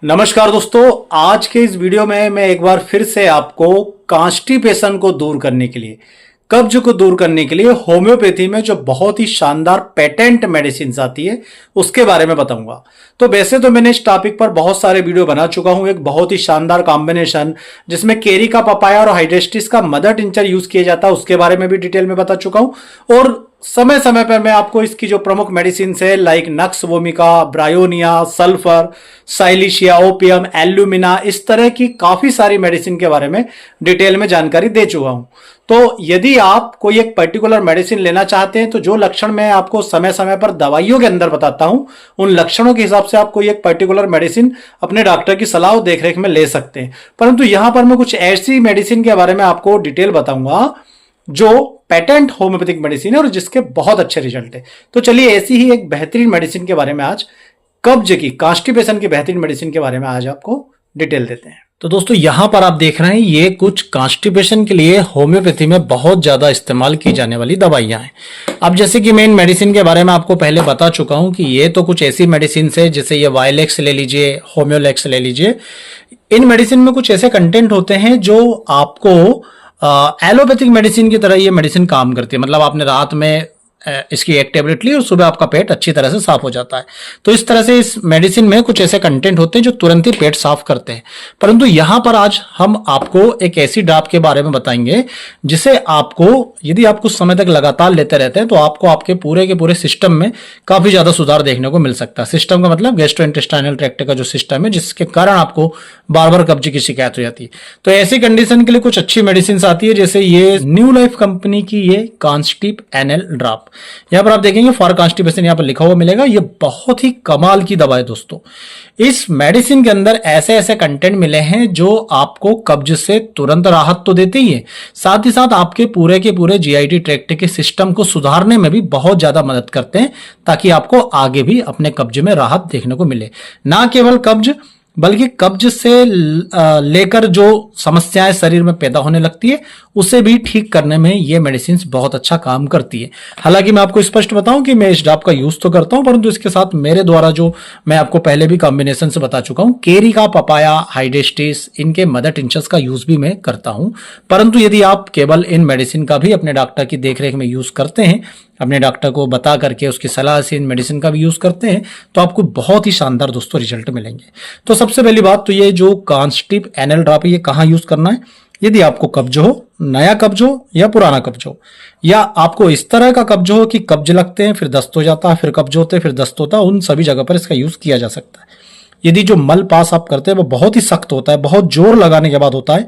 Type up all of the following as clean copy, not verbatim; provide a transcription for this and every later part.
नमस्कार दोस्तों। आज के इस वीडियो में मैं एक बार फिर से आपको कॉन्स्टिपेशन को दूर करने के लिए, कब्ज को दूर करने के लिए होम्योपैथी में जो बहुत ही शानदार पेटेंट मेडिसिन आती है उसके बारे में बताऊंगा। तो वैसे तो मैंने इस टॉपिक पर बहुत सारे वीडियो बना चुका हूं। एक बहुत ही शानदार कॉम्बिनेशन जिसमें केरी का पपाया और हाइड्रेस्टिस का मदर टिंचर यूज किया जाता है, उसके बारे में भी डिटेल में बता चुका हूं। और समय समय पर मैं आपको इसकी जो प्रमुख मेडिसिन है like nux vomica, bryonia, sulphur, silicea, opium, alumina, इस तरह की काफी सारी मेडिसिन के बारे में डिटेल में जानकारी दे चुका हूं। तो यदि आप कोई एक पर्टिकुलर मेडिसिन लेना चाहते हैं तो जो लक्षण मैं आपको समय समय पर दवाइयों के अंदर बताता हूं, उन लक्षणों के हिसाब से आप कोई एक पर्टिकुलर मेडिसिन अपने डॉक्टर की सलाह और देखरेख में ले सकते हैं। परंतु यहां पर मैं कुछ ऐसी मेडिसिन के बारे में आपको डिटेल बताऊंगा जो पेटेंट होम्योपैथिक मेडिसिन है और जिसके बहुत अच्छे रिजल्ट है। तो चलिए ऐसी ही एक बेहतरीन मेडिसिन के बारे में आज, कब्ज की, कॉन्स्टिपेशन की बेहतरीन मेडिसिन के बारे में आज आपको डिटेल देते हैं। तो दोस्तों यहां पर आप देख रहे हैं ये कुछ कॉन्स्टिपेशन के लिए होम्योपैथी में बहुत ज्यादा इस्तेमाल की जाने वाली दवाइयां हैं। अब जैसे कि मैं इन मेडिसिन के बारे में आपको पहले बता चुका हूं कि ये तो कुछ ऐसी मेडिसिन है, जैसे ये वायलेक्स ले लीजिए, होम्योलेक्स ले लीजिए। इन मेडिसिन में कुछ ऐसे कंटेंट होते हैं जो आपको एलोपैथिक मेडिसिन की तरह ये मेडिसिन काम करती है। मतलब आपने रात में इसकी एक टेबलेट ली और सुबह आपका पेट अच्छी तरह से साफ हो जाता है। तो इस तरह से इस मेडिसिन में कुछ ऐसे कंटेंट होते हैं जो तुरंत ही पेट साफ करते हैं। परंतु यहां पर आज हम आपको एक ऐसी ड्राप के बारे में बताएंगे जिसे आपको, यदि आप कुछ समय तक लगातार लेते रहते हैं तो आपको आपके पूरे के पूरे सिस्टम में काफी ज्यादा सुधार देखने को मिल सकता है। सिस्टम का मतलब गैस्ट्रोइंटेस्टाइनल ट्रैक्ट का जो सिस्टम है, जिसके कारण आपको बार बार कब्ज की शिकायत हो जाती है। तो ऐसी कंडीशन के लिए कुछ अच्छी मेडिसिन आती है, जैसे ये न्यू लाइफ कंपनी की ये कॉन्स्टिप एनएल ड्रॉप। यहां पर आप देखेंगे फॉर कॉन्स्टिपेशन यहां पर लिखा हुआ मिलेगा। ये बहुत ही कमाल की दवा है दोस्तों। इस मेडिसिन के अंदर ऐसे ऐसे कंटेंट मिले हैं जो आपको कब्ज से तुरंत राहत तो देते ही है, साथ ही साथ आपके पूरे के पूरे जीआईटी ट्रैक्ट के सिस्टम को सुधारने में भी बहुत ज्यादा मदद करते हैं, ताकि आपको आगे भी अपने कब्ज में राहत देखने को मिले। ना केवल कब्ज, बल्कि कब्ज से लेकर जो समस्याएं शरीर में पैदा होने लगती है उसे भी ठीक करने में ये मेडिसिन बहुत अच्छा काम करती है। हालांकि मैं आपको स्पष्ट बताऊं कि मैं इस ड्रॉप का यूज तो करता हूं, परंतु इसके साथ मेरे द्वारा जो मैं आपको पहले भी कॉम्बिनेशन से बता चुका हूं, केरी का पपाया, हाइड्रेस्टिस, इनके मदर टिंचर्स का यूज भी मैं करता हूं। परंतु यदि आप केवल इन मेडिसिन का भी अपने डॉक्टर की देखरेख में यूज करते हैं, अपने डॉक्टर को बता करके उसकी सलाह से इन मेडिसिन का भी यूज करते हैं, तो आपको बहुत ही शानदार दोस्तों रिजल्ट मिलेंगे। तो सबसे पहली बात तो ये जो कॉन्स्टिप एनएल ड्रॉप है, ये कहाँ यूज करना है। यदि आपको कब्ज हो, नया कब्ज हो या पुराना कब्ज हो, या आपको इस तरह का कब्ज हो कि कब्ज लगते हैं फिर दस्त हो जाता है, फिर कब्ज होते हैं फिर दस्त होता है, उन सभी जगह पर इसका यूज किया जा सकता है। यदि जो मल पास आप करते हैं वो बहुत ही सख्त होता है, बहुत जोर लगाने के बाद होता है,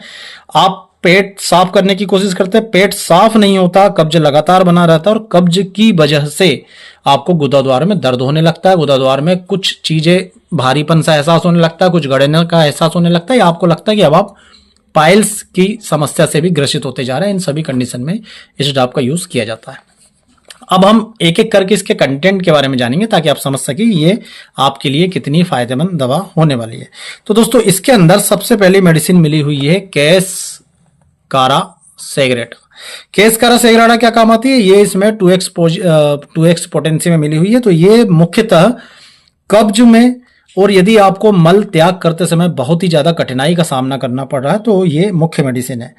आप पेट साफ करने की कोशिश करते हैं, पेट साफ नहीं होता, कब्ज लगातार बना रहता है और कब्ज की वजह से आपको गुदाद्वार में दर्द होने लगता है, गुदाद्वार में कुछ चीजें भारीपन सा एहसास होने लगता है, कुछ गड़ने का एहसास होने लगता है, या आपको लगता है कि अब आप पाइल्स की समस्या से भी ग्रसित होते जा रहे हैं। इन सभी कंडीशन में इस ड्रॉप का यूज किया जाता है। अब हम एक एक करके इसके कंटेंट के बारे में जानेंगे ताकि आप समझ सके ये आपके लिए कितनी फायदेमंद दवा होने वाली है। तो दोस्तों इसके अंदर सबसे पहली मेडिसिन मिली हुई है केस कारा सेग्रेटा। केस कारा सेग्रेटा क्या काम आती है, ये इसमें 2x पोटेंसी में मिली हुई है। तो ये मुख्यतः कब्ज में, और यदि आपको मल त्याग करते समय बहुत ही ज्यादा कठिनाई का सामना करना पड़ रहा है तो ये मुख्य मेडिसिन है।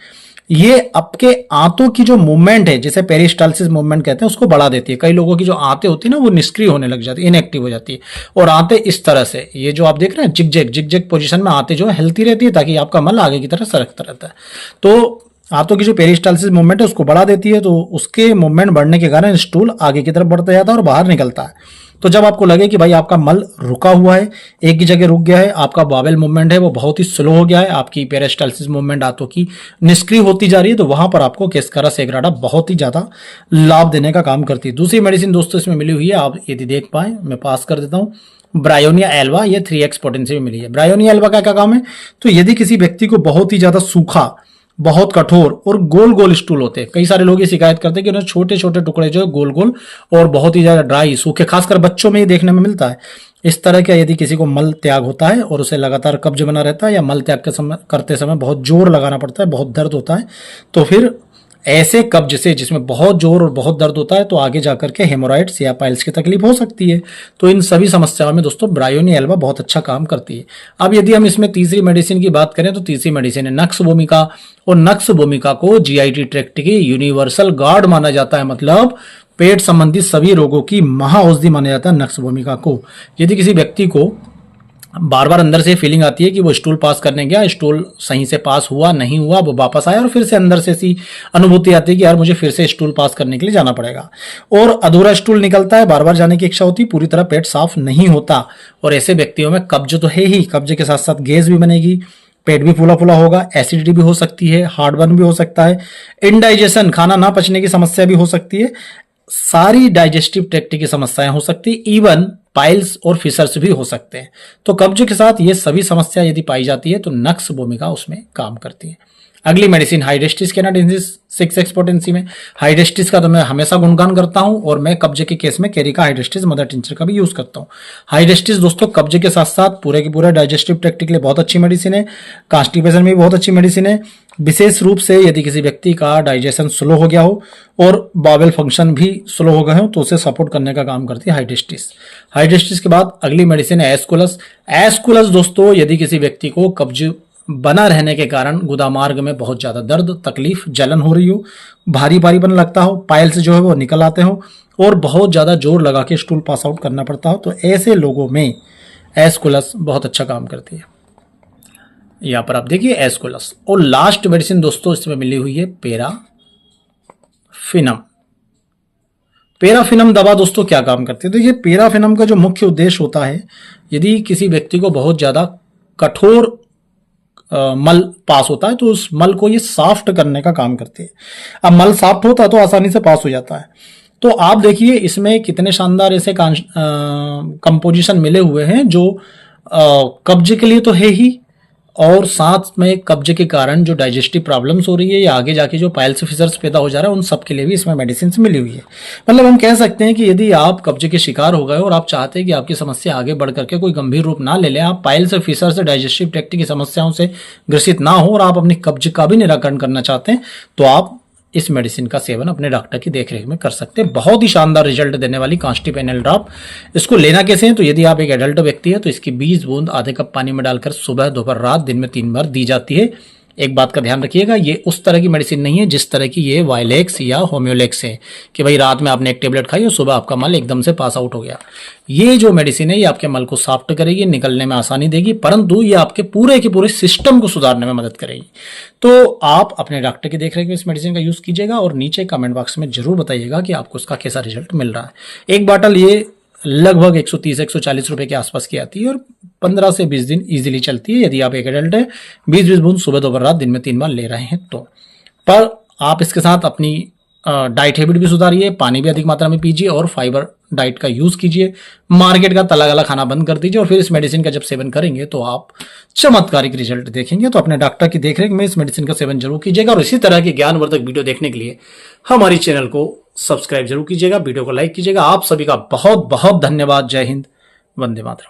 ये आपके आंतों की जो मूवमेंट है, जिसे पेरिस्टालसिस मूवमेंट कहते हैं, उसको बढ़ा देती है। कई लोगों की जो आंतें होती है ना, वो निष्क्रिय होने लग जाती है, इनएक्टिव हो जाती है। और आंतें इस तरह से, ये जो आप देख रहे हैं जिग-जैग पोजीशन में आंतें जो है हेल्थी रहती है, ताकि आपका मल आगे की तरफ सरकता रहता है। तो आंतों की जो पेरिस्टालसिस मूवमेंट है उसको बढ़ा देती है, तो उसके मूवमेंट बढ़ने के कारण स्टूल आगे की तरफ बढ़ता जाता है और बाहर निकलता है। तो जब आपको लगे कि भाई आपका मल रुका हुआ है, एक ही जगह रुक गया है, आपका बावेल मूवमेंट है वो बहुत ही स्लो हो गया है, आपकी पेरिस्टालसिस मूवमेंट आंतों की निष्क्रिय होती जा रही है, तो वहां पर आपको केसकारा सेग्राटा बहुत ही ज्यादा लाभ देने का काम करती है। दूसरी मेडिसिन दोस्तों इसमें मिली हुई है, आप यदि देख पाए, मैं पास कर देता हूँ, ब्रायोनिया एल्वा। ये 3x पोटेंसी में मिली है। ब्रायोनिया एल्वा का क्या काम है, तो यदि किसी व्यक्ति को बहुत ही ज्यादा सूखा, बहुत कठोर और गोल गोल स्टूल होते हैं, कई सारे लोग ये शिकायत करते हैं कि उन्हें छोटे छोटे टुकड़े जो है गोल गोल और बहुत ही ज्यादा ड्राई, सूखे, खासकर बच्चों में ही देखने में मिलता है। इस तरह का यदि किसी को मल त्याग होता है और उसे लगातार कब्ज बना रहता है, या मल त्याग के समय करते समय बहुत जोर लगाना पड़ता है, बहुत दर्द होता है, तो फिर ऐसे कब्ज से जिसमें बहुत जोर और बहुत दर्द होता है तो आगे जाकर के हेमोराइड्स या पाइल्स की तकलीफ हो सकती है। तो इन सभी समस्याओं में दोस्तों ब्रायोनी एल्बा बहुत अच्छा काम करती है। अब यदि हम इसमें तीसरी मेडिसिन की बात करें तो तीसरी मेडिसिन है नक्स भूमिका, और नक्स भूमिका को जीआईटी ट्रैक्ट की यूनिवर्सल गार्ड माना जाता है, मतलब पेट संबंधी सभी रोगों की महाऔषधि माना जाता है नक्स भूमिका को। यदि किसी व्यक्ति को बार बार अंदर से फीलिंग आती है कि वो स्टूल पास करने गया, स्टूल सही से पास हुआ नहीं हुआ, वो वापस आया और फिर से अंदर से ऐसी अनुभूति आती है कि यार मुझे फिर से स्टूल पास करने के लिए जाना पड़ेगा, और अधूरा स्टूल निकलता है, बार बार जाने की इच्छा होती है, पूरी तरह पेट साफ नहीं होता, और ऐसे व्यक्तियों में कब्ज तो है ही, कब्ज के साथ साथ गैस भी बनेगी, पेट भी फूला फूला होगा, एसिडिटी भी हो सकती है, हार्टबर्न भी हो सकता है, इनडाइजेशन खाना ना पचने की समस्या भी हो सकती है, सारी डाइजेस्टिव ट्रैक्ट की समस्याएं हो सकती है, इवन पाइल्स और फिशर्स भी हो सकते हैं। तो कब्ज के साथ ये सभी समस्या यदि पाई जाती है तो नक्स भूमिका उसमें काम करती है। अगली medicine Hydrastis canadensis 6x potency में। हाइड्रेस्टिस का तो मैं हमेशा गुणगान करता हूं, और मैं कब्जे के केस में कैरिका हाइड्रेस्टिस मदर टिंचर का भी यूज करता हूं। हाइड्रेस्टिस दोस्तों कब्जे के साथ साथ पूरे के पूरे डाइजेस्टिव ट्रैक्ट के लिए बहुत अच्छी मेडिसिन है, कॉन्स्टिपेशन में भी बहुत अच्छी मेडिसिन है। विशेष रूप से यदि किसी व्यक्ति का डाइजेशन स्लो हो गया हो और बावेल फंक्शन भी स्लो हो गए हो तो उसे सपोर्ट करने का काम करती है हाइड्रेस्टिस। हाइड्रेस्टिस के बाद अगली मेडिसिन है एस्कुलस। एस्कुलस दोस्तों यदि किसी व्यक्ति को कब्ज बना रहने के कारण गुदामार्ग में बहुत ज्यादा दर्द, तकलीफ, जलन हो रही हो, भारी भारीपन लगता हो, पाइल्स जो है वो निकल आते हो, और बहुत ज्यादा जोर लगा के स्टूल पास आउट करना पड़ता हो, तो ऐसे लोगों में एस्कुलस बहुत अच्छा काम करती है। यहां पर आप देखिए एस्कुलस। और लास्ट मेडिसिन दोस्तों इसमें मिली हुई है पैराफिनम। पैराफिनम दवा दोस्तों क्या काम करती है? तो ये पैराफिनम का जो मुख्य उद्देश्य होता है, यदि किसी व्यक्ति को बहुत ज्यादा कठोर मल पास होता है तो उस मल को ये सॉफ्ट करने का काम करती है। अब मल सॉफ्ट होता है तो आसानी से पास हो जाता है। तो आप देखिए इसमें कितने शानदार ऐसे कंपोजिशन मिले हुए हैं जो कब्ज के लिए तो है ही, और साथ में कब्ज के कारण जो डाइजेस्टिव प्रॉब्लम्स हो रही है या आगे जाके जो पाइल्स फिशर्स पैदा हो जा रहा है उन सब के लिए भी इसमें मेडिसिन मिली हुई है। मतलब हम कह सकते हैं कि यदि आप कब्ज के शिकार हो गए और आप चाहते हैं कि आपकी समस्या आगे बढ़ करके कोई गंभीर रूप ना ले ले, आप पाइल्स फिशर्स डाइजेस्टिव ट्रैक्ट की समस्याओं से ग्रसित ना हो और आप अपनी कब्ज का भी निराकरण करना चाहते हैं तो आप इस मेडिसिन का सेवन अपने डॉक्टर की देखरेख में कर सकते हैं। बहुत ही शानदार रिजल्ट देने वाली कॉन्स्टिपेनल ड्रॉप। इसको लेना कैसे है? तो यदि आप एक एडल्ट व्यक्ति है तो इसकी 20 बूंद आधे कप पानी में डालकर सुबह, दोपहर, रात, दिन में 3 बार दी जाती है। एक बात का ध्यान रखिएगा, ये उस तरह की मेडिसिन नहीं है जिस तरह की ये वायलेक्स या होम्योलेक्स है कि भाई रात में आपने एक टेबलेट खाई और सुबह आपका मल एकदम से पास आउट हो गया। ये जो मेडिसिन है ये आपके मल को सॉफ्ट करेगी, निकलने में आसानी देगी, परंतु ये आपके पूरे के पूरे सिस्टम को सुधारने में मदद करेगी। तो आप अपने डॉक्टर की देखरेख में इस मेडिसिन का यूज कीजिएगा और नीचे कमेंट बॉक्स में जरूर बताइएगा कि आपको इसका कैसा रिजल्ट मिल रहा है। एक बॉटल ये लगभग 130-140 रुपए के आसपास की आती है और 15 से 20 दिन इजीली चलती है। यदि आप एक एडल्ट है 20-20 बूंद सुबह, दोपहर, रात, दिन में 3 बार ले रहे हैं तो। पर आप इसके साथ अपनी डाइट हैबिट भी सुधारिए, पानी भी अधिक मात्रा में पीजिए और फाइबर डाइट का यूज कीजिए। मार्केट का तला गला खाना बंद कर दीजिए और फिर इस मेडिसिन का जब सेवन करेंगे तो आप चमत्कारिक रिजल्ट देखेंगे। तो अपने डॉक्टर की देखरेख में इस मेडिसिन का सेवन जरूर कीजिएगा और इसी तरह की ज्ञानवर्धक वीडियो देखने के लिए हमारी चैनल को सब्सक्राइब जरूर कीजिएगा, वीडियो को लाइक कीजिएगा। आप सभी का बहुत बहुत धन्यवाद। जय हिंद, वंदे मातरम।